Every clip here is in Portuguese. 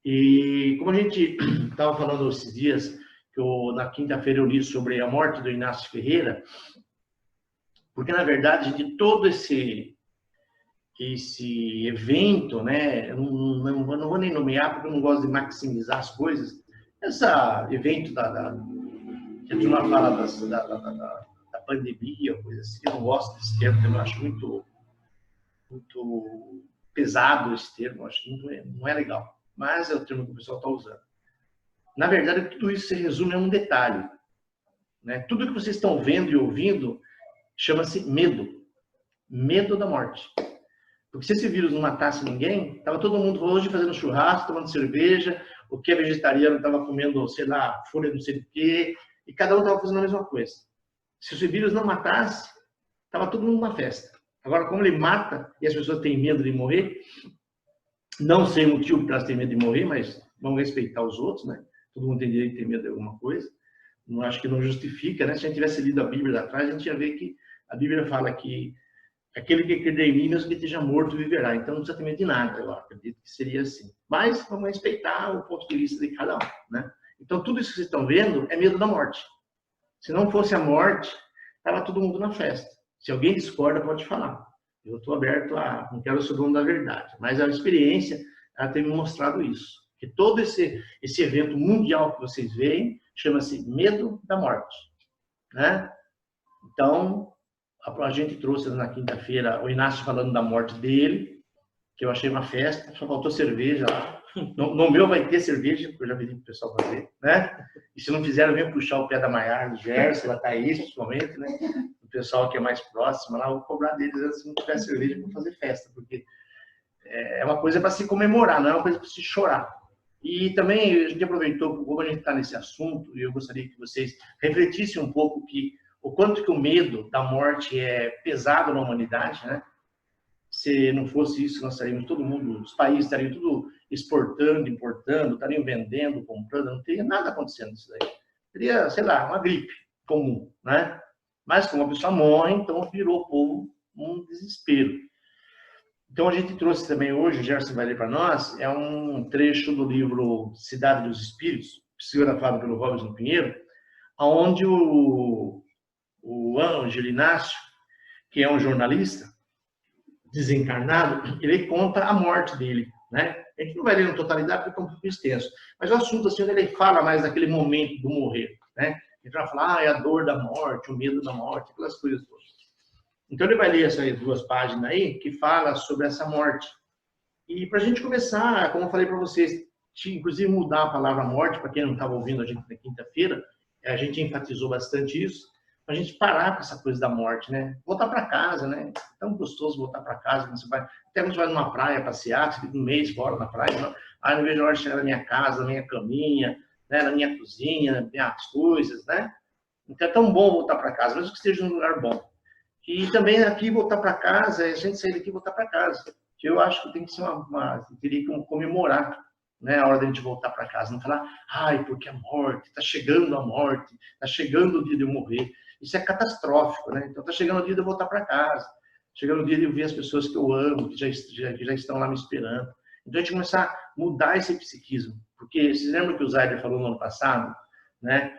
E como a gente estava falando esses dias, que na quinta-feira eu li sobre a morte do Inácio Ferreira, porque na verdade de todo esse evento, né, eu não vou nem nomear porque eu não gosto de maximizar as coisas, esse evento que a turma fala da pandemia, coisa assim, eu não gosto desse termo, eu acho muito pesado esse termo, acho que não é legal, mas é o termo que o pessoal está usando. Na verdade, tudo isso se resume a um detalhe, né? Tudo que vocês estão vendo e ouvindo chama-se medo. Medo da morte. Porque se esse vírus não matasse ninguém, estava todo mundo hoje fazendo churrasco, tomando cerveja, o que é vegetariano estava comendo, sei lá, folha não sei do quê, e cada um estava fazendo a mesma coisa. Se esse vírus não matasse, estava todo mundo na festa. Agora, como ele mata e as pessoas têm medo de morrer, não sei o motivo para elas terem medo de morrer, mas vamos respeitar os outros, né? Todo mundo tem direito de ter medo de alguma coisa. Não acho que não justifica, né? Se a gente tivesse lido a Bíblia lá atrás, a gente ia ver que a Bíblia fala que aquele que crer em mim, mesmo que esteja morto, viverá. Então não precisa ter medo de nada, eu acredito que seria assim. Mas vamos respeitar o ponto de vista de cada um, né? Então tudo isso que vocês estão vendo é medo da morte. Se não fosse a morte, estava todo mundo na festa. Se alguém discorda, pode falar. Eu estou aberto não quero ser dono da verdade. Mas a experiência, ela tem me mostrado isso. Que todo esse evento mundial que vocês veem, chama-se medo da morte, né? Então, a gente trouxe na quinta-feira o Inácio falando da morte dele, que eu achei uma festa, só faltou cerveja lá. No meu vai ter cerveja, porque eu já pedi para o pessoal fazer, né? E se não fizeram, vem puxar o pé da Maiara, do Gerson, da Thaís, principalmente, né? O pessoal que é mais próximo lá, eu vou cobrar deles se não tiver cerveja para fazer festa, porque é uma coisa para se comemorar, não é uma coisa para se chorar. E também a gente aproveitou, como a gente está nesse assunto, e eu gostaria que vocês refletissem um pouco o quanto que o medo da morte é pesado na humanidade, né? Se não fosse isso, nós estaríamos todo mundo, os países estariam tudo exportando, importando, estariam vendendo, comprando, não teria nada acontecendo isso daí. Teria, sei lá, uma gripe comum, né? Mas como a pessoa morre, então virou o povo um desespero. Então a gente trouxe também hoje, o Gerson vai ler para nós, é um trecho do livro Cidade dos Espíritos, psicografado pelo Robson Pinheiro, onde o Ângelo Inácio, que é um jornalista desencarnado, ele conta a morte dele, né? A gente não vai ler na totalidade porque é um pouco extenso, mas o assunto assim, ele fala mais daquele momento do morrer, né? Ele vai falar, é a dor da morte, o medo da morte, aquelas coisas todas. Então ele vai ler essas 2 páginas aí que fala sobre essa morte. E para a gente começar, como eu falei para vocês, inclusive mudar a palavra morte, para quem não estava ouvindo a gente na quinta-feira, a gente enfatizou bastante isso, para a gente parar com essa coisa da morte, né? Voltar para casa, né? É tão gostoso voltar para casa, quando você vai, até quando você vai numa praia passear, você fica um mês fora na praia, não vejo a hora de chegar na minha casa, na minha caminha, né? Na minha cozinha, nas minhas coisas, né? Então é tão bom voltar para casa, mesmo que esteja num lugar bom. E também aqui voltar para casa, a gente sair daqui e voltar para casa. Que eu acho que tem que ser teria que comemorar, né, a hora da gente voltar para casa. Não falar, ai, porque a morte, está chegando a morte, está chegando o dia de eu morrer. Isso é catastrófico, né? Então está chegando o dia de eu voltar para casa, chegando o dia de eu ver as pessoas que eu amo, que já estão lá me esperando. Então a gente começar a mudar esse psiquismo. Porque vocês lembram que o Zayder falou no ano passado, né?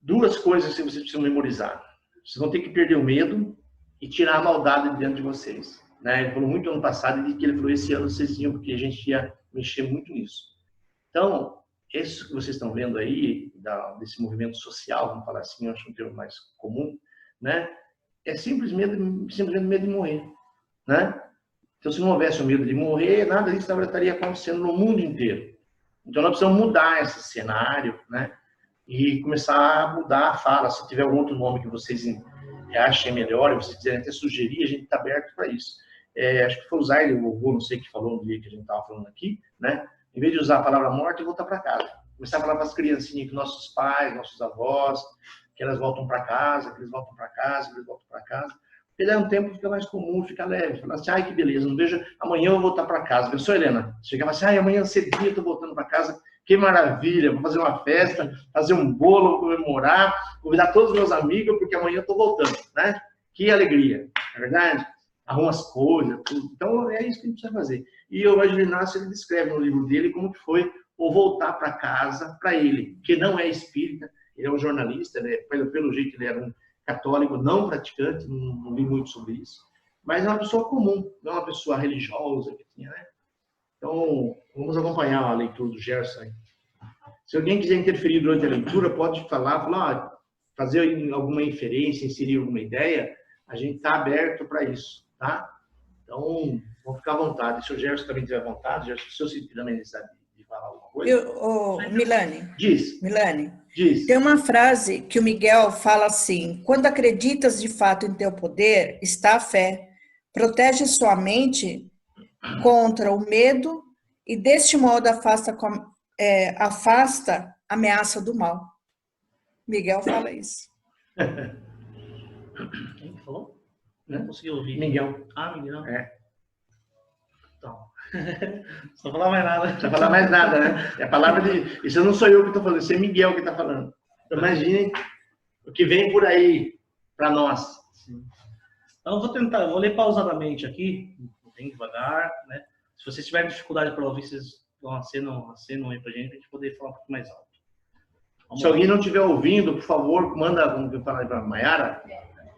2 coisas que vocês precisam memorizar. Vocês vão ter que perder o medo e tirar a maldade de dentro de vocês, né? Ele falou muito ano passado e que ele falou esse ano vocês iam, porque a gente ia mexer muito nisso. Então, isso que vocês estão vendo aí, desse movimento social, vamos falar assim, eu acho um termo mais comum, né? É simplesmente medo de morrer, né? Então, se não houvesse o medo de morrer, nada disso estaria acontecendo no mundo inteiro. Então, nós precisamos mudar esse cenário, né? E começar a mudar a fala. Se tiver algum outro nome que vocês achem melhor, e vocês quiserem até sugerir, a gente está aberto para isso. Acho que foi o Zaire, o vovô, não sei, que falou no dia que a gente estava falando aqui, né? Em vez de usar a palavra morte, voltar para casa. Começar a falar para as criancinhas, que nossos pais, nossos avós, que elas voltam para casa, que eles voltam para casa, que eles voltam para casa. Porque daí um tempo fica mais comum, fica leve. Falar assim, ai, que beleza, não vejo, amanhã eu vou voltar para casa. Pensou, Helena? Chegava assim, ai, amanhã cedinho eu estou voltando para casa. Que maravilha, vou fazer uma festa, fazer um bolo, vou comemorar, convidar todos os meus amigos, porque amanhã eu estou voltando, né? Que alegria, não é verdade? Arruma as coisas, tudo. Então, é isso que a gente precisa fazer. E o Ângelo Inácio, ele descreve no livro dele como que foi ou voltar para casa para ele, que não é espírita, ele é um jornalista, né? Pelo jeito ele era um católico não praticante, não li muito sobre isso, mas é uma pessoa comum, não é uma pessoa religiosa que tinha, né? Então, vamos acompanhar a leitura do Gerson aí. Se alguém quiser interferir durante a leitura, pode falar, fazer alguma inferência, inserir alguma ideia, a gente está aberto para isso, tá? Então, vamos ficar à vontade. Se o Gerson também tiver vontade, se eu sentir também necessidade de falar alguma coisa. Milani. Diz. Milani. Diz. Tem uma frase que o Miguel fala assim: quando acreditas de fato em teu poder, está a fé. Protege sua mente contra o medo e deste modo afasta a ameaça do mal. Miguel fala isso. Quem falou? Não consegui ouvir. Miguel. Ah, Miguel. É. Então. Só falar mais nada. Não falar mais nada, né? É a palavra de... Isso não sou eu que estou falando, isso é Miguel que está falando. Então, imagine o que vem por aí para nós. Sim. Então, eu vou ler pausadamente aqui, bem devagar, né? Se vocês tiverem dificuldade para ouvir, vocês acenam aí pra gente poder falar um pouco mais alto. Se alguém não estiver ouvindo, por favor, manda, vamos falar para a Mayara.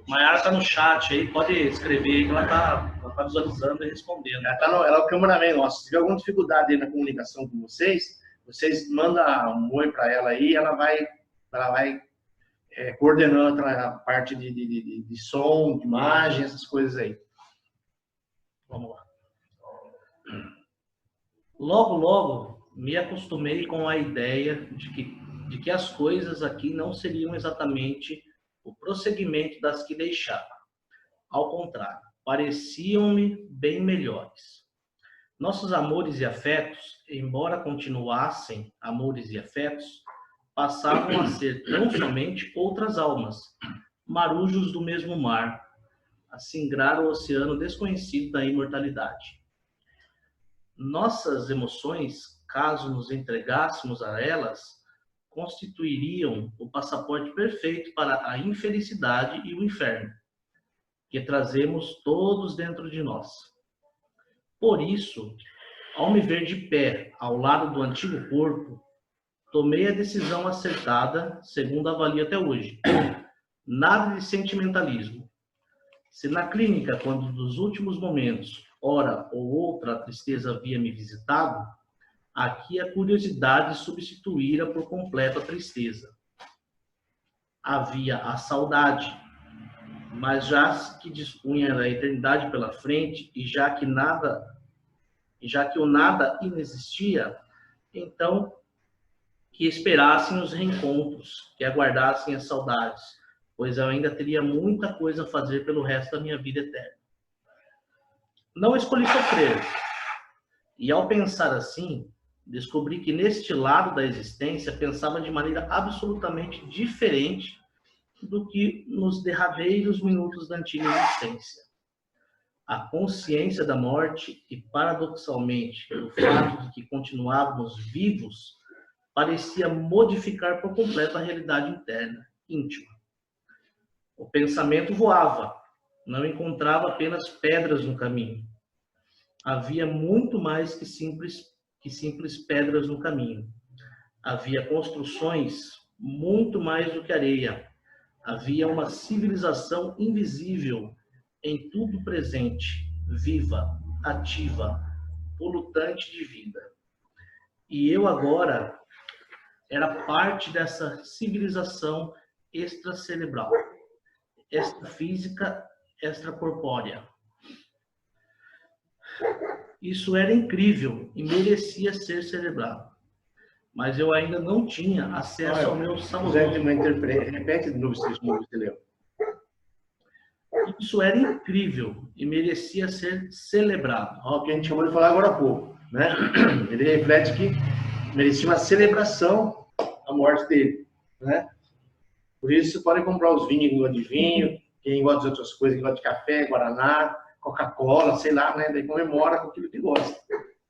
Mayara está no chat aí, pode escrever aí que ela tá visualizando e respondendo. Ela é o cameraman nosso. Se tiver alguma dificuldade aí na comunicação com vocês mandam um oi para ela aí, ela vai coordenando a parte de som, de imagem, essas coisas aí. Vamos lá. Logo, logo, me acostumei com a ideia de que as coisas aqui não seriam exatamente o prosseguimento das que deixava. Ao contrário, pareciam-me bem melhores. Nossos amores e afetos, embora continuassem amores e afetos, passavam a ser tão somente outras almas, marujos do mesmo mar, a singrar o oceano desconhecido da imortalidade. Nossas emoções, caso nos entregássemos a elas, constituiriam o passaporte perfeito para a infelicidade e o inferno, que trazemos todos dentro de nós. Por isso, ao me ver de pé ao lado do antigo corpo, tomei a decisão acertada, segundo avalio até hoje. Nada de sentimentalismo. Se na clínica, quando nos últimos momentos, hora ou outra, a tristeza havia me visitado, aqui a curiosidade substituíra por completo a tristeza. Havia a saudade, mas já que dispunha da eternidade pela frente e já que o nada inexistia, então que esperassem os reencontros, que aguardassem as saudades, pois eu ainda teria muita coisa a fazer pelo resto da minha vida eterna. Não escolhi sofrer, e ao pensar assim, descobri que neste lado da existência pensava de maneira absolutamente diferente do que nos derradeiros minutos da antiga existência. A consciência da morte e, paradoxalmente, o fato de que continuávamos vivos parecia modificar por completo a realidade interna, íntima. O pensamento voava, não encontrava apenas pedras no caminho. Havia muito mais que simples pedras no caminho. Havia construções muito mais do que areia. Havia uma civilização invisível em tudo presente, viva, ativa, polutante de vida. E eu agora era parte dessa civilização extracerebral, extrafísica, extracorpórea. Isso era incrível e merecia ser celebrado. Mas eu ainda não tinha acesso ao meu saboroso. Repete de novo esse número que você leu. Isso era incrível e merecia ser celebrado. O que a gente acabou de falar agora há pouco, né? Ele reflete que merecia uma celebração a morte dele, né? Por isso você pode comprar os vinhos, quem gosta de vinho, quem gosta de outras coisas, quem gosta de café, guaraná, Coca-Cola, sei lá, né? Daí comemora com aquilo que gosta.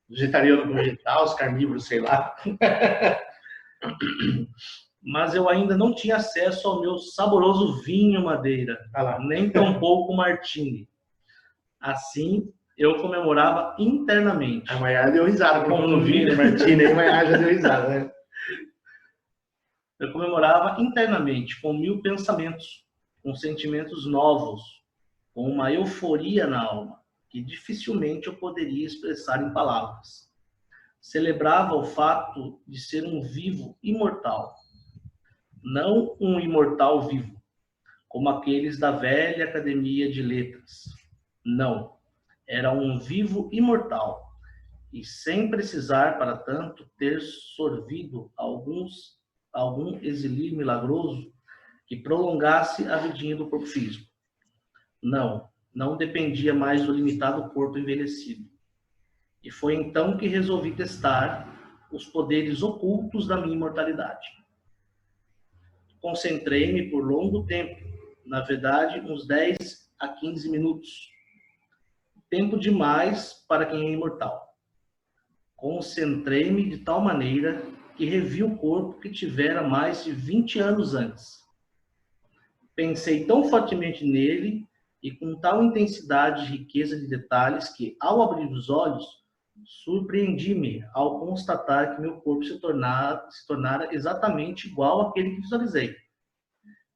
Vegetariano com vegetal, os carnívoros, sei lá. Mas eu ainda não tinha acesso ao meu saboroso vinho Madeira, nem tampouco Martini. Assim, eu comemorava internamente. A Maiara deu risada, como eu não vi, né? Martina e Maiara já deu risada, né? Eu comemorava internamente, com 1000 pensamentos, com sentimentos novos, com uma euforia na alma, que dificilmente eu poderia expressar em palavras. Celebrava o fato de ser um vivo imortal, não um imortal vivo, como aqueles da velha academia de letras. Não, era um vivo imortal, e sem precisar, para tanto, ter sorvido algum exílio milagroso que prolongasse a vidinha do corpo físico. Não dependia mais do limitado corpo envelhecido. E foi então que resolvi testar os poderes ocultos da minha imortalidade. Concentrei-me por longo tempo, na verdade, uns 10 a 15 minutos. Tempo demais para quem é imortal. Concentrei-me de tal maneira que revi o corpo que tivera mais de 20 anos antes. Pensei tão fortemente nele e com tal intensidade e riqueza de detalhes que, ao abrir os olhos, surpreendi-me ao constatar que meu corpo se tornara exatamente igual àquele que visualizei.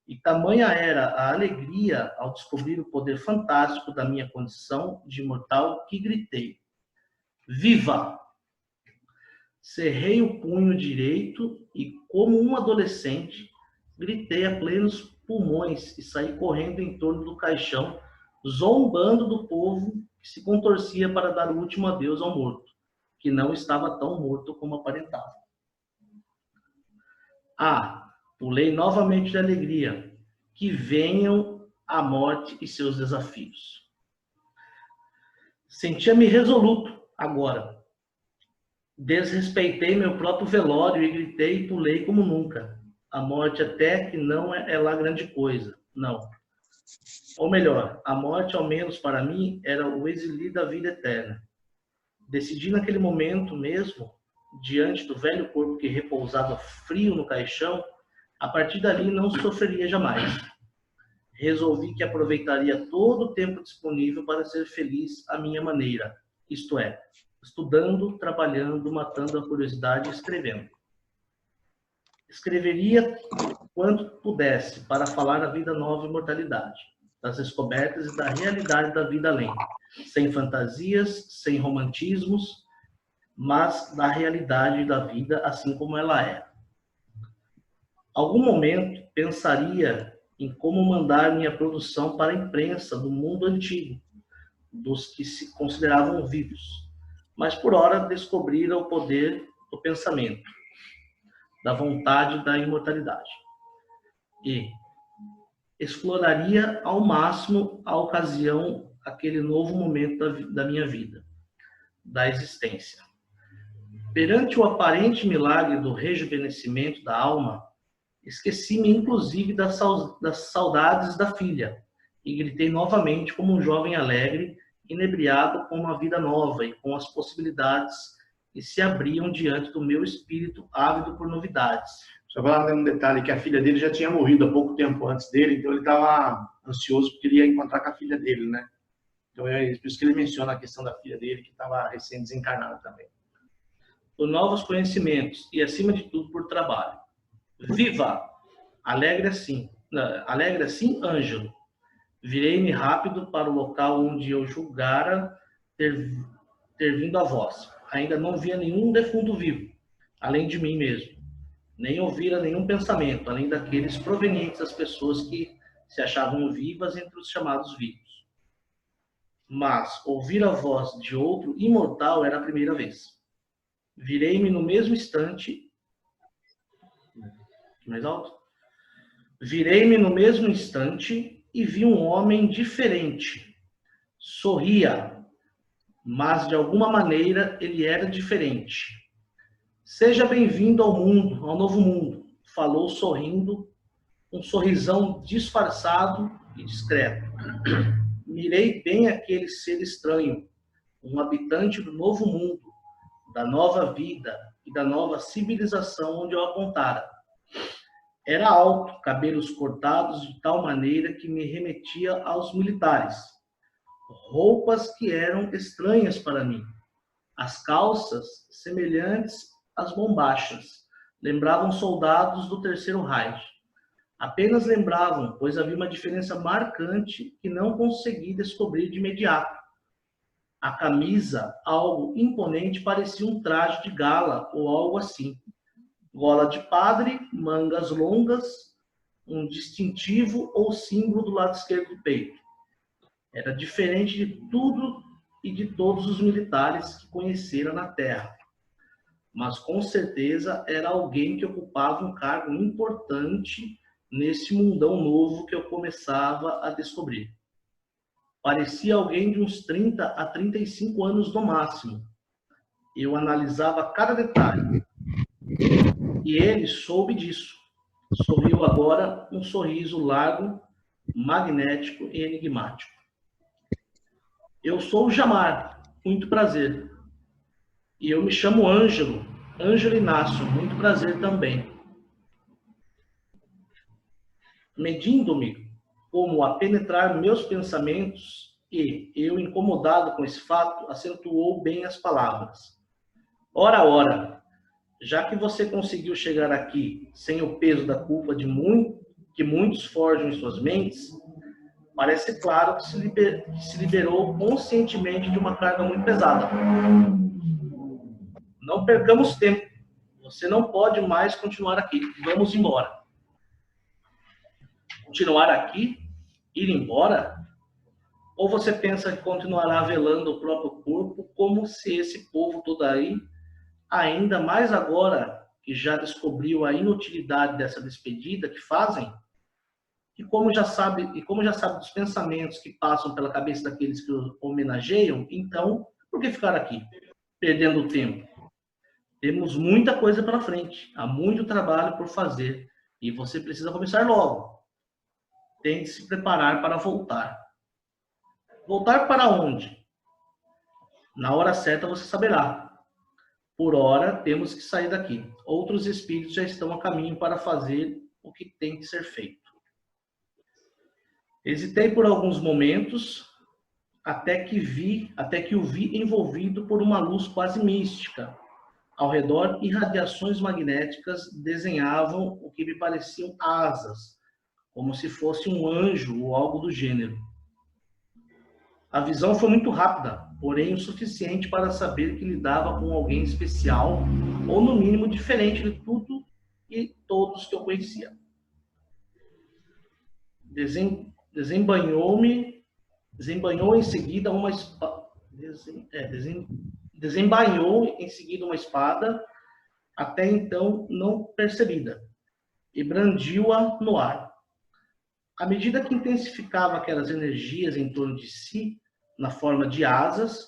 E tamanha era a alegria ao descobrir o poder fantástico da minha condição de imortal que gritei: Viva! Cerrei o punho direito e, como um adolescente, gritei a plenos pulmões e saí correndo em torno do caixão, zombando do povo que se contorcia para dar o último adeus ao morto, que não estava tão morto como aparentava. Pulei novamente de alegria. Que venham a morte e seus desafios. Sentia-me resoluto agora. Desrespeitei meu próprio velório e gritei e pulei como nunca. A morte até que não é lá grande coisa, não. Ou melhor, a morte, ao menos para mim, era o exílio da vida eterna. Decidi naquele momento mesmo, diante do velho corpo que repousava frio no caixão, a partir dali não sofreria jamais. Resolvi que aproveitaria todo o tempo disponível para ser feliz à minha maneira, isto é, estudando, trabalhando, matando a curiosidade e escrevendo. Escreveria quanto pudesse para falar da vida nova e imortalidade, das descobertas e da realidade da vida além, sem fantasias, sem romantismos, mas da realidade da vida assim como ela é. Algum momento pensaria em como mandar minha produção para a imprensa do mundo antigo, dos que se consideravam vivos, mas por hora descobrira o poder do pensamento, da vontade da imortalidade. E exploraria ao máximo a ocasião, aquele novo momento da minha vida, da existência. Perante o aparente milagre do rejuvenescimento da alma, esqueci-me inclusive das saudades da filha e gritei novamente como um jovem alegre, inebriado com uma vida nova e com as possibilidades que se abriam diante do meu espírito ávido por novidades. Só falar um detalhe, que a filha dele já tinha morrido há pouco tempo antes dele, então ele estava ansioso porque ele ia encontrar com a filha dele, né? Então é por isso que ele menciona a questão da filha dele, que estava recém-desencarnada também. Por novos conhecimentos e, acima de tudo, por trabalho. Viva! Alegre assim, Ângelo. Virei-me rápido para o local onde eu julgara ter vindo a voz. Ainda não via nenhum defunto vivo, além de mim mesmo. Nem ouvira nenhum pensamento, além daqueles provenientes das pessoas que se achavam vivas entre os chamados vivos. Mas ouvir a voz de outro imortal era a primeira vez. Virei-me no mesmo instante... Mais alto? Virei-me no mesmo instante e vi um homem diferente. Sorria, mas de alguma maneira ele era diferente. Seja bem-vindo ao mundo, ao novo mundo, falou sorrindo, um sorrisão disfarçado e discreto. Mirei bem aquele ser estranho, um habitante do novo mundo, da nova vida e da nova civilização onde eu apontara. Era alto, cabelos cortados de tal maneira que me remetia aos militares. roupas que eram estranhas para mim. As calças, semelhantes às bombachas, lembravam soldados do Terceiro Reich. Apenas lembravam, pois havia uma diferença marcante que não consegui descobrir de imediato. A camisa, algo imponente, parecia um traje de gala ou algo assim. Gola de padre, mangas longas, um distintivo ou símbolo do lado esquerdo do peito. Era diferente de tudo e de todos os militares que conhecera na terra. Mas com certeza era alguém que ocupava um cargo importante nesse mundão novo que eu começava a descobrir. Parecia alguém de uns 30 a 35 anos no máximo. Eu analisava cada detalhe. E ele soube disso. Sorriu agora um sorriso largo, magnético e enigmático. Eu sou o Jamar, muito prazer. E eu me chamo Ângelo Inácio, muito prazer também. Medindo-me como a penetrar meus pensamentos e eu, incomodado com esse fato, acentuou bem as palavras. Ora, já que você conseguiu chegar aqui sem o peso da culpa que muitos forjam em suas mentes, parece claro que se liberou conscientemente de uma carga muito pesada. Não percamos tempo. Você não pode mais continuar aqui. Vamos embora. Continuar aqui? Ir embora? Ou você pensa que continuará velando o próprio corpo como se esse povo todo aí, ainda mais agora que já descobriu a inutilidade dessa despedida que fazem, e como já sabe dos pensamentos que passam pela cabeça daqueles que o homenageiam, então, por que ficar aqui, perdendo tempo? Temos muita coisa pela frente, há muito trabalho por fazer, e você precisa começar logo. Tem que se preparar para voltar. Voltar para onde? Na hora certa você saberá. Por hora, temos que sair daqui. Outros espíritos já estão a caminho para fazer o que tem que ser feito. Hesitei por alguns momentos, até que o vi envolvido por uma luz quase mística. Ao redor, irradiações magnéticas desenhavam o que me pareciam asas, como se fosse um anjo ou algo do gênero. A visão foi muito rápida, porém o suficiente para saber que lidava com alguém especial, ou no mínimo diferente de tudo e todos que eu conhecia. Desembanhou em seguida uma espada, até então não percebida, e brandiu-a no ar. À medida que intensificava aquelas energias em torno de si, na forma de asas,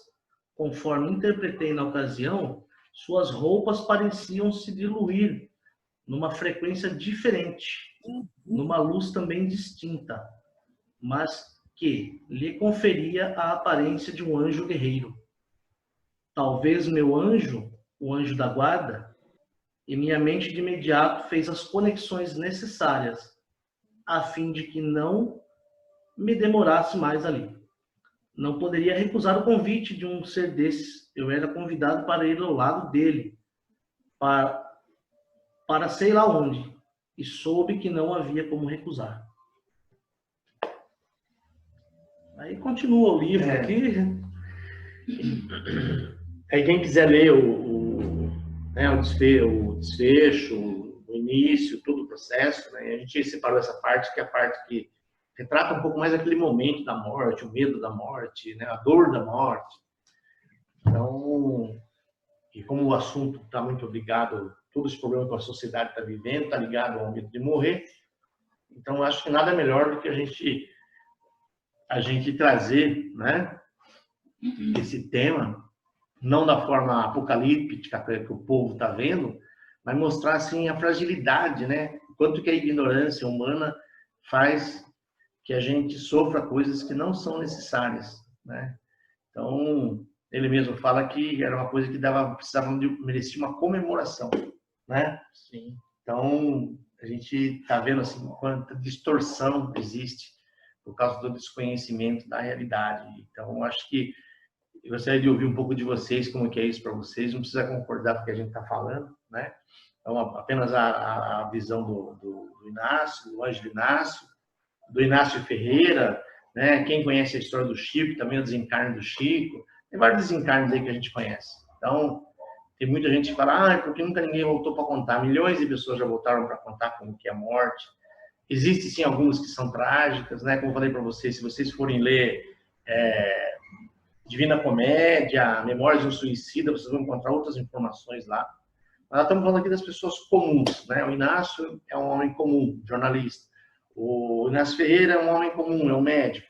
conforme interpretei na ocasião, suas roupas pareciam se diluir numa frequência diferente, numa luz também distinta, mas que lhe conferia a aparência de um anjo guerreiro. Talvez meu anjo, o anjo da guarda, e minha mente de imediato fez as conexões necessárias, a fim de que não me demorasse mais ali. Não poderia recusar o convite de um ser desses. Eu era convidado para ir ao lado dele, para sei lá onde, e soube que não havia como recusar. Aí continua o livro aqui. Aí quem quiser ler o desfecho, o início, todo o processo, né? A gente separou essa parte, que é a parte que retrata um pouco mais aquele momento da morte, o medo da morte, né? A dor da morte. Então, e como o assunto está muito ligado, todos os problemas que a sociedade está vivendo, está ligado ao medo de morrer, então acho que nada melhor do que a gente trazer, né, esse tema, não da forma apocalíptica que o povo está vendo, mas mostrar assim a fragilidade, né? Quanto que a ignorância humana faz que a gente sofra coisas que não são necessárias, né? Então, ele mesmo fala que era uma coisa que merecia uma comemoração, né? Sim. Então, a gente está vendo assim quanta distorção existe por causa do desconhecimento da realidade. Então, acho que eu gostaria de ouvir um pouco de vocês, como que é isso para vocês. Não precisa concordar com o que a gente está falando, né? Então, apenas a visão do Inácio, do Ângelo Inácio, do Inácio Ferreira, né? Quem conhece a história do Chico, também o desencarne do Chico. Tem vários desencarnes aí que a gente conhece. Então, tem muita gente que fala, porque nunca ninguém voltou para contar. Milhões de pessoas já voltaram para contar como que é a morte. Existem, sim, algumas que são trágicas, né? Como eu falei para vocês, se vocês forem ler Divina Comédia, Memórias de um Suicida, vocês vão encontrar outras informações lá. Nós estamos falando aqui das pessoas comuns, né? O Inácio é um homem comum, jornalista. O Inácio Ferreira é um homem comum, é um médico.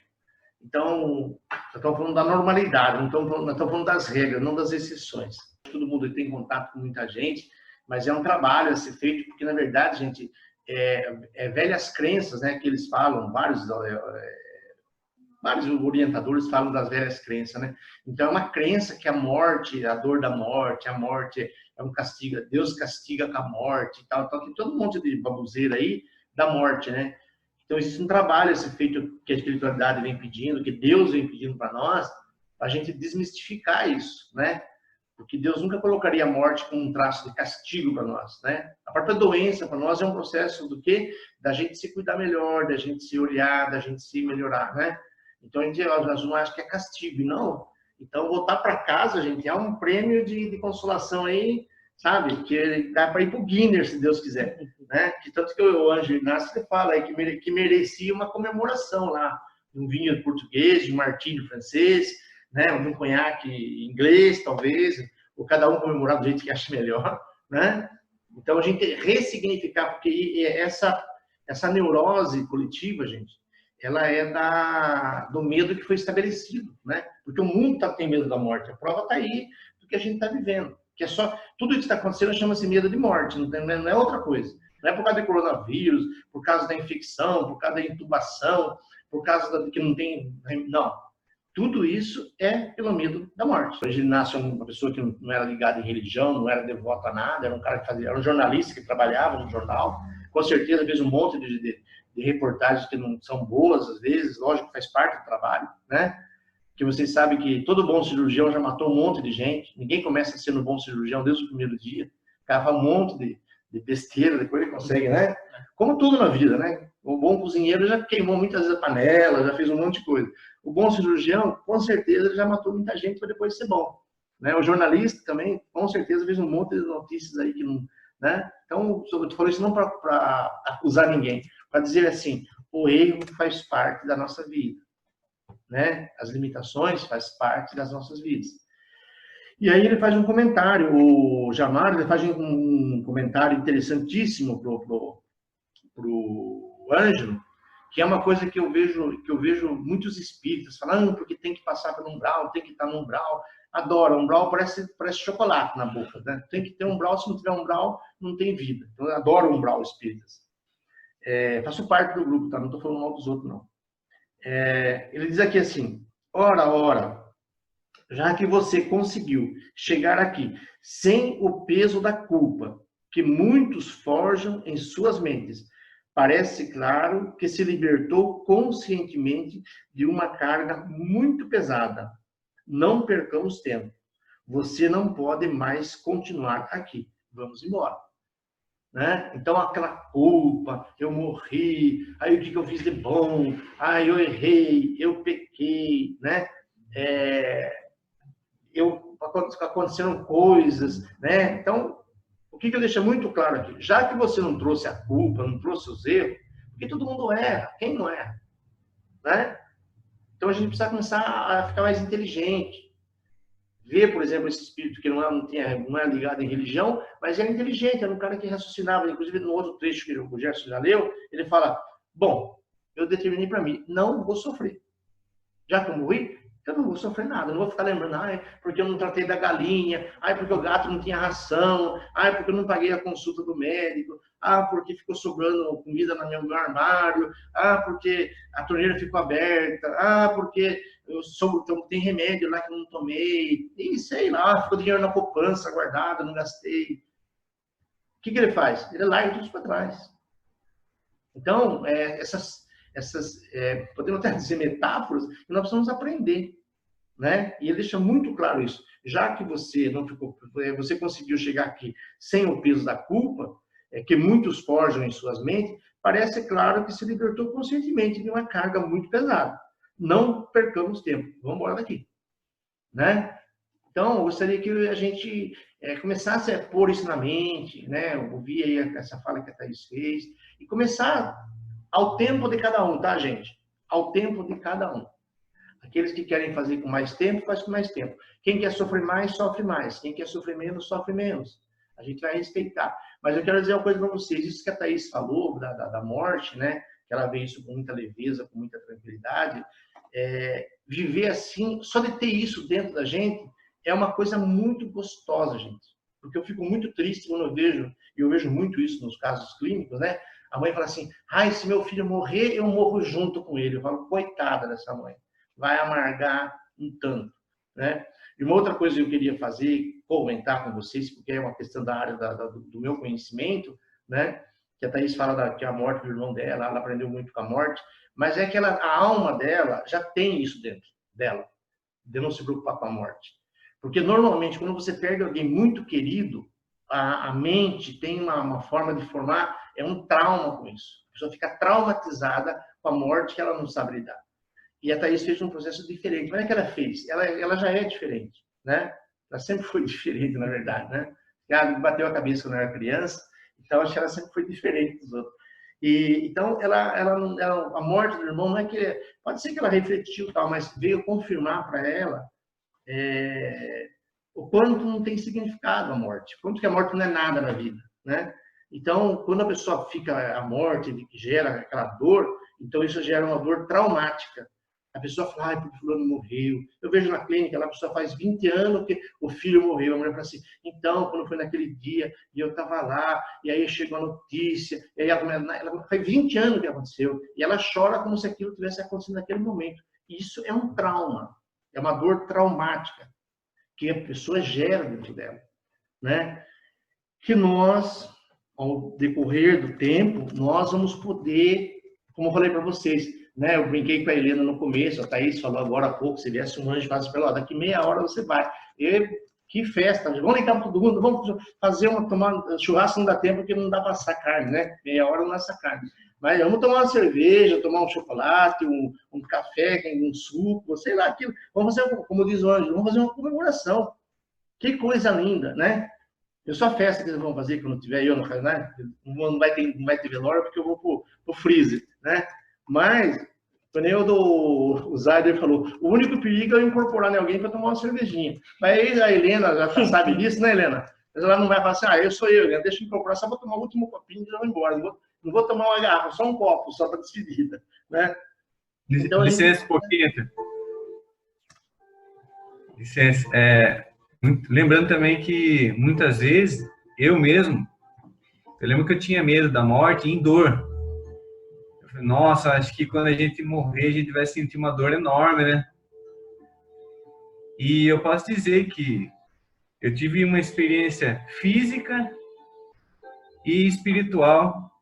Então, nós estamos falando da normalidade, nós estamos falando das regras, não das exceções. Todo mundo tem contato com muita gente, mas é um trabalho a ser feito, porque, na verdade, gente, velhas crenças, né, que eles falam, vários orientadores falam das velhas crenças, né? Então, é uma crença que a morte, a dor da morte, a morte é um castigo, Deus castiga com a morte e tal. Então, tem todo um monte de baboseira aí da morte, né? Então, existe um trabalho a ser feito que a espiritualidade vem pedindo, que Deus vem pedindo para nós, para a gente desmistificar isso, né? Porque Deus nunca colocaria a morte como um traço de castigo para nós, né? A própria doença para nós é um processo do quê? Da gente se cuidar melhor, da gente se olhar, da gente se melhorar, né? Então, a gente não acha que é castigo, não. Então, voltar para casa, gente, é um prêmio de consolação aí, sabe? Que dá para ir para o Guinness, se Deus quiser, né? Que tanto que o Ângelo Inácio fala aí que merecia uma comemoração lá, um vinho português, de um martini francês, né? Um conhaque inglês, talvez, ou cada um comemorar do jeito que acha melhor, né? Então, a gente ressignificar, porque essa neurose coletiva, gente, ela é do medo que foi estabelecido, né? Porque o mundo tem medo da morte. A prova está aí do que a gente está vivendo. Que é só tudo isso que está acontecendo chama-se medo de morte, não é outra coisa. Não é por causa do coronavírus, por causa da infecção, por causa da intubação, por causa que não tem... Não. Tudo isso é pelo medo da morte. Hoje ele nasce uma pessoa que não era ligada em religião, não era devota a nada, era um cara que era um jornalista que trabalhava no jornal, com certeza fez um monte de reportagens que não são boas às vezes, lógico que faz parte do trabalho, né? Que vocês sabem que todo bom cirurgião já matou um monte de gente, ninguém começa sendo bom cirurgião desde o primeiro dia, cava um monte de besteira, depois ele consegue, né? Como tudo na vida, né? O bom cozinheiro já queimou muitas vezes a panela, já fez um monte de coisa. O bom cirurgião, com certeza, já matou muita gente para depois ser bom, né? O jornalista também, com certeza, fez um monte de notícias aí que não, né? Então, eu tô falando isso não para acusar ninguém, para dizer assim, o erro faz parte da nossa vida, né? As limitações faz parte das nossas vidas. E aí ele faz um comentário, o Jamar, ele faz um comentário interessantíssimo pro Ângelo, que é uma coisa que eu vejo muitos espíritas falando, porque tem que passar pelo umbral, tem que estar no umbral. Adoro, umbral parece chocolate na boca, né? Tem que ter umbral, se não tiver umbral, não tem vida. Então, eu adoro umbral espíritas. Faço parte do grupo, tá? Não estou falando mal dos outros, não. Ele diz aqui assim, ora, já que você conseguiu chegar aqui sem o peso da culpa que muitos forjam em suas mentes, parece claro que se libertou conscientemente de uma carga muito pesada. Não percamos tempo. Você não pode mais continuar aqui. Vamos embora. Né? Então, aquela culpa, eu morri, aí o que eu fiz de bom, aí eu errei, eu pequei, né? Aconteceram coisas, né? Então, o que eu deixo muito claro aqui? Já que você não trouxe a culpa, não trouxe os erros, porque todo mundo erra, quem não erra? Né? Então, a gente precisa começar a ficar mais inteligente. Ver, por exemplo, esse espírito que não é ligado em religião, mas é inteligente, era um cara que raciocinava. Inclusive, no outro trecho que o Gerson já leu, ele fala, bom, eu determinei para mim, não vou sofrer. Já que eu morri, eu não vou sofrer nada, não vou ficar lembrando, porque eu não tratei da galinha, porque o gato não tinha ração, porque eu não paguei a consulta do médico, porque ficou sobrando comida no meu armário, porque a torneira ficou aberta, porque tem remédio lá que eu não tomei, e sei lá, ficou dinheiro na poupança guardado, não gastei. O que ele faz? Ele larga tudo para trás. Então, podemos até dizer metáforas, que nós precisamos aprender, né? E ele deixa muito claro isso. Já que você não ficou, você conseguiu chegar aqui sem o peso da culpa, que muitos forjam em suas mentes, parece claro que se libertou conscientemente de uma carga muito pesada. Não percamos tempo, vamos embora daqui, né? Então, eu gostaria que a gente começasse a pôr isso na mente, né? Eu ouvi aí essa fala que a Thaís fez, e começar ao tempo de cada um, tá, gente? Ao tempo de cada um. Aqueles que querem fazer com mais tempo, faz com mais tempo. Quem quer sofrer mais, sofre mais. Quem quer sofrer menos, sofre menos. A gente vai respeitar. Mas eu quero dizer uma coisa para vocês. Isso que a Thaís falou, da morte, né? Que ela vê isso com muita leveza, com muita tranquilidade. Viver assim, só de ter isso dentro da gente, é uma coisa muito gostosa, gente. Porque eu fico muito triste quando eu vejo, e eu vejo muito isso nos casos clínicos, né? A mãe fala assim, se meu filho morrer, eu morro junto com ele. Eu falo, coitada dessa mãe. Vai amargar um tanto, né? E uma outra coisa que eu queria fazer, comentar com vocês, porque é uma questão da área do meu conhecimento, né? Que a Thaís fala que a morte do irmão dela, ela aprendeu muito com a morte, mas é que a alma dela já tem isso dentro dela, de não se preocupar com a morte. Porque, normalmente, quando você perde alguém muito querido, a mente tem uma forma de formar, um trauma com isso. A pessoa fica traumatizada com a morte que ela não sabe lidar. E a Thaís fez um processo diferente. Mas é que ela fez? Ela já é diferente, né? Ela sempre foi diferente, na verdade, né? Ela bateu a cabeça quando era criança, então acho que ela sempre foi diferente dos outros. Então, a morte do irmão não é que... Pode ser que ela refletiu tal, mas veio confirmar para ela o quanto não tem significado a morte, quanto que a morte não é nada na vida, né? Então, quando a pessoa fica a morte, gera aquela dor, então isso gera uma dor traumática. A pessoa fala, porque fulano morreu. Eu vejo na clínica, lá a pessoa faz 20 anos que o filho morreu. A mulher fala assim, então, quando foi naquele dia, e eu estava lá, e aí chegou a notícia, e aí ela faz 20 anos que aconteceu, e ela chora como se aquilo tivesse acontecido naquele momento. Isso é um trauma, é uma dor traumática, que a pessoa gera dentro dela, né? Que nós, ao decorrer do tempo, nós vamos poder, como eu falei para vocês, né? Eu brinquei com a Helena no começo, a Thaís falou agora há pouco, se viesse um anjo e falasse para ela, daqui meia hora você vai. Que festa, vamos ligar para todo mundo, vamos fazer tomar churrasco, não dá tempo, porque não dá para assar carne, né? Meia hora não assa carne. Mas vamos tomar uma cerveja, tomar um chocolate, um café, um suco, sei lá, aquilo. Vamos fazer, como diz o anjo, vamos fazer uma comemoração. Que coisa linda, né? Eu só a festa que eles vão fazer quando tiver eu, né? Não vai ter velório, porque eu vou pro freezer, né? Mas, quando o Zayder falou, o único perigo é eu incorporar em alguém para tomar uma cervejinha. Mas aí a Helena já sabe disso, né, Helena? Mas ela não vai falar assim, eu sou eu, Helena, deixa eu incorporar, só vou tomar o último copinho e já vou embora. Não vou tomar uma garrafa, só um copo, só para despedida, né? Então, licença, pouquinho. Licença. Lembrando também que, muitas vezes, eu lembro que eu tinha medo da morte em dor. Nossa, acho que quando a gente morrer, a gente vai sentir uma dor enorme, né? E eu posso dizer que eu tive uma experiência física e espiritual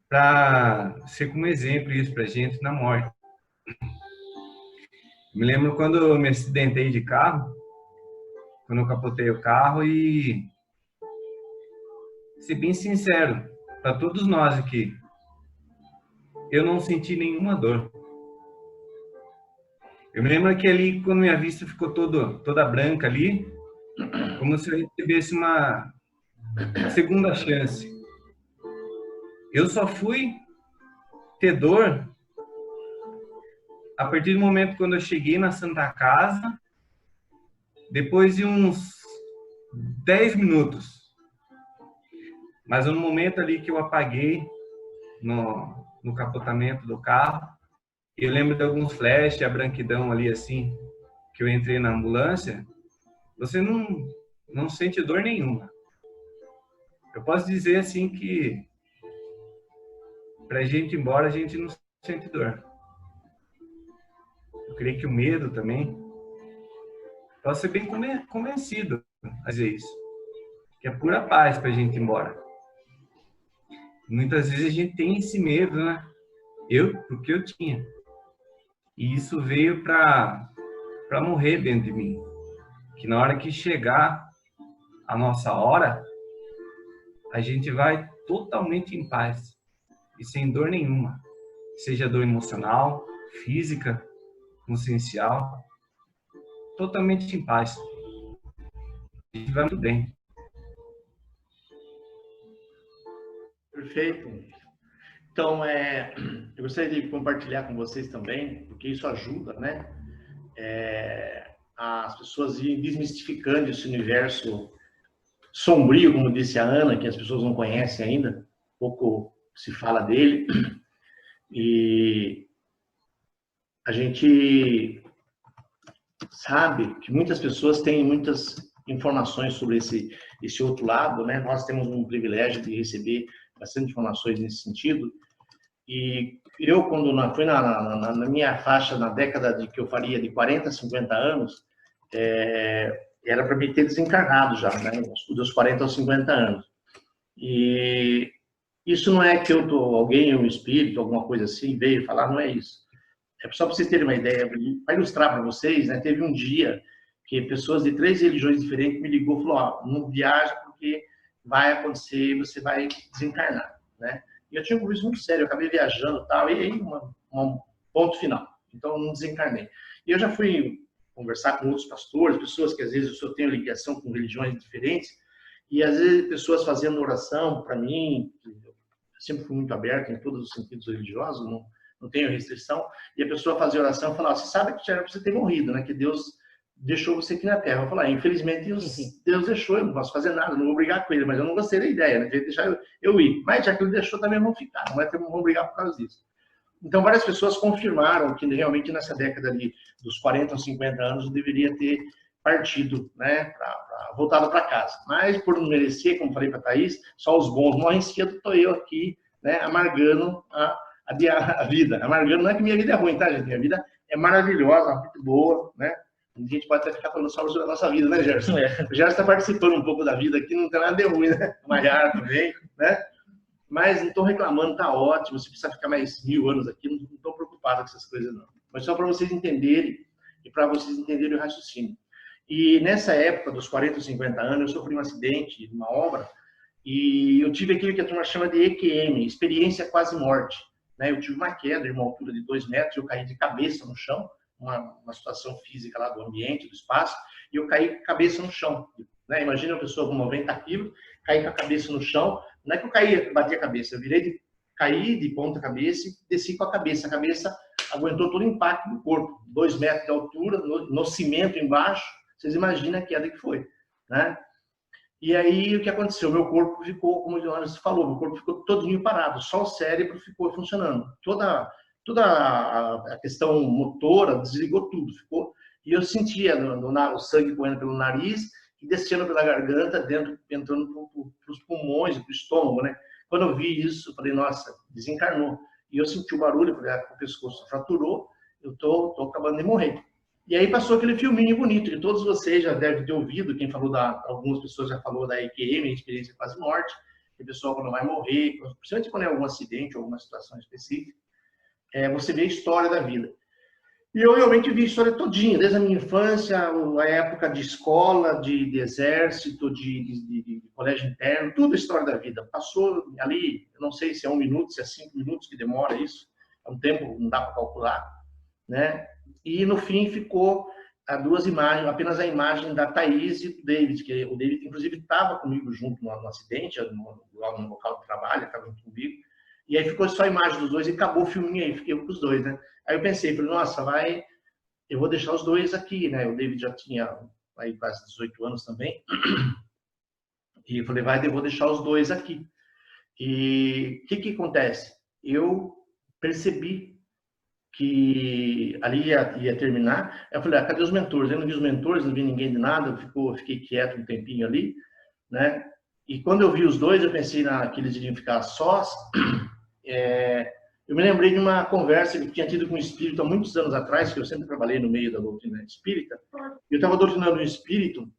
para ser como exemplo isso para a gente na morte. Me lembro quando eu me acidentei de carro, quando eu capotei o carro e, ser bem sincero, para todos nós aqui, eu não senti nenhuma dor. Eu me lembro que ali, quando minha vista ficou toda branca ali, como se eu recebesse uma segunda chance. Eu só fui ter dor a partir do momento quando eu cheguei na Santa Casa, depois de uns 10 minutos. Mas no momento ali que eu apaguei no capotamento do carro, eu lembro de alguns flashes, a branquidão ali assim, que eu entrei na ambulância, você não sente dor nenhuma. Eu posso dizer assim que pra gente ir embora, a gente não sente dor. Eu creio que o medo também, posso ser bem convencido a dizer isso, que é pura paz pra gente ir embora. Muitas vezes a gente tem esse medo, né? Porque eu tinha. E isso veio para morrer dentro de mim. Que na hora que chegar a nossa hora, a gente vai totalmente em paz e sem dor nenhuma. Seja dor emocional, física, consciencial, totalmente em paz. A gente vai muito bem. Perfeito. Então, eu gostaria de compartilhar com vocês também, porque isso ajuda, né? As pessoas irem desmistificando esse universo sombrio, como disse a Ana, que as pessoas não conhecem ainda, pouco se fala dele. E a gente sabe que muitas pessoas têm muitas informações sobre esse outro lado, né? Nós temos um privilégio de receber bastante informações nesse sentido. E eu, quando fui na minha faixa, na década que eu faria de 40 a 50 anos, era para me ter desencarnado já, né? Dos 40 aos 50 anos. E isso não é que alguém, um espírito, alguma coisa assim, veio falar, não é isso. É só para vocês terem uma ideia, para ilustrar para vocês, né? Teve um dia que pessoas de 3 religiões diferentes me ligou e falou, não viaja porque vai acontecer, você vai desencarnar, né? E eu tinha um compromisso muito sério, eu acabei viajando e tal, e aí um ponto final. Então, eu não desencarnei. E eu já fui conversar com outros pastores, pessoas que às vezes eu tenho ligação com religiões diferentes, e às vezes pessoas fazendo oração para mim, eu sempre fui muito aberto em todos os sentidos religiosos, não tenho restrição, e a pessoa fazia oração e falava, você sabe que já era para você ter morrido, né? Que Deus deixou você aqui na Terra. Eu falei, infelizmente Deus deixou, eu não posso fazer nada, não vou brigar com ele, mas eu não gostei da ideia, né? De deixar eu ir. Mas já que ele deixou, também vão ficar, não vão brigar por causa disso. Então, várias pessoas confirmaram que realmente nessa década ali, dos 40 aos 50 anos, eu deveria ter partido, né? Voltado para casa. Mas, por não merecer, como falei para a Thaís, só os bons morrem cedo, estou eu aqui, né? Amargando a vida. Amargando não é que minha vida é ruim, tá, gente? Minha vida é maravilhosa, muito boa, né? A gente pode até ficar falando só sobre a nossa vida, né, Gerson? O Gerson está participando um pouco da vida aqui, não tem nada de ruim, né? O Maiara também, né? Mas não estou reclamando, tá ótimo. Se precisar ficar mais 1000 anos aqui, não estou preocupado com essas coisas, não. Mas só para vocês entenderem e para vocês entenderem o raciocínio. E nessa época, dos 40 ou 50 anos, eu sofri um acidente, uma obra, e eu tive aquilo que a turma chama de EQM, experiência quase morte. Né? Eu tive uma queda de uma altura de 2 metros, eu caí de cabeça no chão, uma situação física lá do ambiente, do espaço, e eu caí com a cabeça no chão. Né? Imagina uma pessoa com 90 quilos, cair com a cabeça no chão. Não é que eu caí, bati a cabeça, eu caí de ponta cabeça e desci com a cabeça. A cabeça aguentou todo o impacto do corpo, 2 metros de altura, no cimento embaixo. Vocês imaginam a queda que foi, né? E aí, o que aconteceu? Meu corpo ficou, como o Jonas falou, meu corpo ficou todinho parado, só o cérebro ficou funcionando. Toda a questão motora desligou tudo, ficou. E eu sentia o sangue correndo pelo nariz e descendo pela garganta, entrando para os pulmões, para o estômago, né? Quando eu vi isso, eu falei, nossa, desencarnou. E eu senti o barulho, falei, o pescoço fraturou, eu tô acabando de morrer. E aí passou aquele filminho bonito, que todos vocês já devem ter ouvido, algumas pessoas já falou da EQM, experiência quase morte, que a pessoa quando vai morrer, principalmente quando é algum acidente, alguma situação específica, você vê a história da vida. E eu realmente vi a história todinha, desde a minha infância, a época de escola, de exército, de colégio interno, tudo a história da vida. Passou ali, eu não sei se é 1 minuto, se é 5 minutos que demora isso, é um tempo, não dá para calcular, né? E no fim ficou duas imagens, apenas a imagem da Thaís e do David, que o David inclusive estava comigo junto no acidente, no local de trabalho, estava junto comigo. E aí ficou só a imagem dos dois e acabou o filminho aí, fiquei com os dois, né? Aí eu pensei, falei, nossa, eu vou deixar os dois aqui, né? O David já tinha aí quase 18 anos também. E eu falei, eu vou deixar os dois aqui. E o que acontece? Eu percebi que ali ia terminar. Eu falei, cadê os mentores? Eu não vi os mentores, não vi ninguém de nada, fiquei quieto um tempinho ali, né? E quando eu vi os dois, eu pensei que eles iriam ficar sós. Eu me lembrei de uma conversa que eu tinha tido com um espírito há muitos anos atrás, que eu sempre trabalhei no meio da doutrina espírita. Eu estava doutrinando um espírito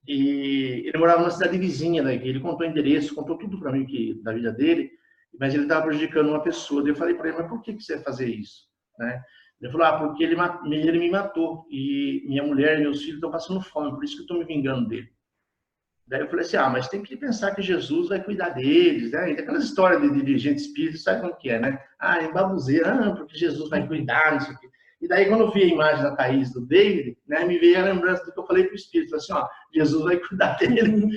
e ele morava numa cidade vizinha daqui. Ele contou o endereço, contou tudo para mim da vida dele. mas ele estava prejudicando uma pessoa. Daí eu falei para ele, mas por que você vai fazer isso? Né? Ele falou, porque ele me matou, e minha mulher e meus filhos estão passando fome, por isso que eu estou me vingando dele. Daí eu falei assim, mas tem que pensar que Jesus vai cuidar deles, né? E tem aquelas histórias de dirigente espírita, sabe como que é, né? Em babuzeira, porque Jesus vai cuidar, não sei o quê. E daí, quando eu vi a imagem da Thaís, do David, né, me veio a lembrança do que eu falei para o Espírito. Assim, Jesus vai cuidar dele.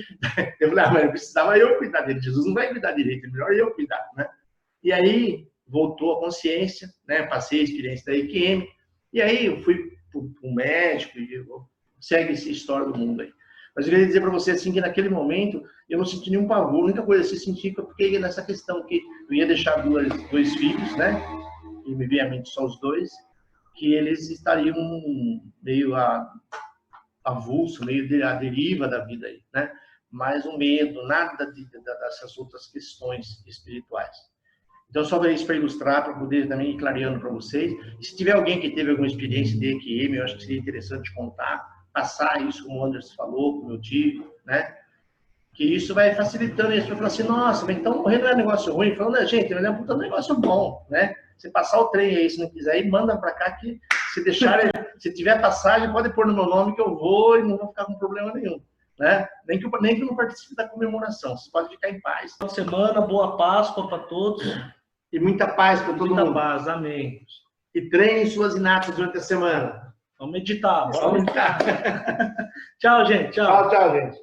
Eu falei, mas precisava eu cuidar dele. Jesus não vai cuidar direito, é melhor eu cuidar, né? E aí, voltou a consciência, né? Passei a experiência da EQM. E aí, eu fui para um médico e segue essa história do mundo aí. Mas eu queria dizer para você, assim, que naquele momento, eu não senti nenhum pavor. A única coisa que eu senti foi porque nessa questão que eu ia deixar dois filhos, né? E me veio à mente só os dois, que eles estariam meio avulso, meio à deriva da vida aí, né? Mas um medo, nada dessas outras questões espirituais. Então, só isso para ilustrar, para poder também ir clareando para vocês. E se tiver alguém que teve alguma experiência de EQM, eu acho que seria interessante contar, passar isso, como o Anderson falou, como eu digo, né? Que isso vai facilitando isso. Para falar assim, nossa, mas então morrer não é negócio ruim. Falando, gente, mas é um puta negócio bom, né? Você passar o trem aí, se não quiser, e manda para cá que se deixar, se tiver passagem, pode pôr no meu nome que eu vou e não vou ficar com problema nenhum, né? Nem que eu não participe da comemoração, você pode ficar em paz. Boa semana, boa Páscoa para todos. E muita paz para todo mundo. Muita paz, amém. E treinem suas inatas durante a semana. Vamos meditar. Vamos meditar. Tchau, gente. Tchau. Tchau, gente.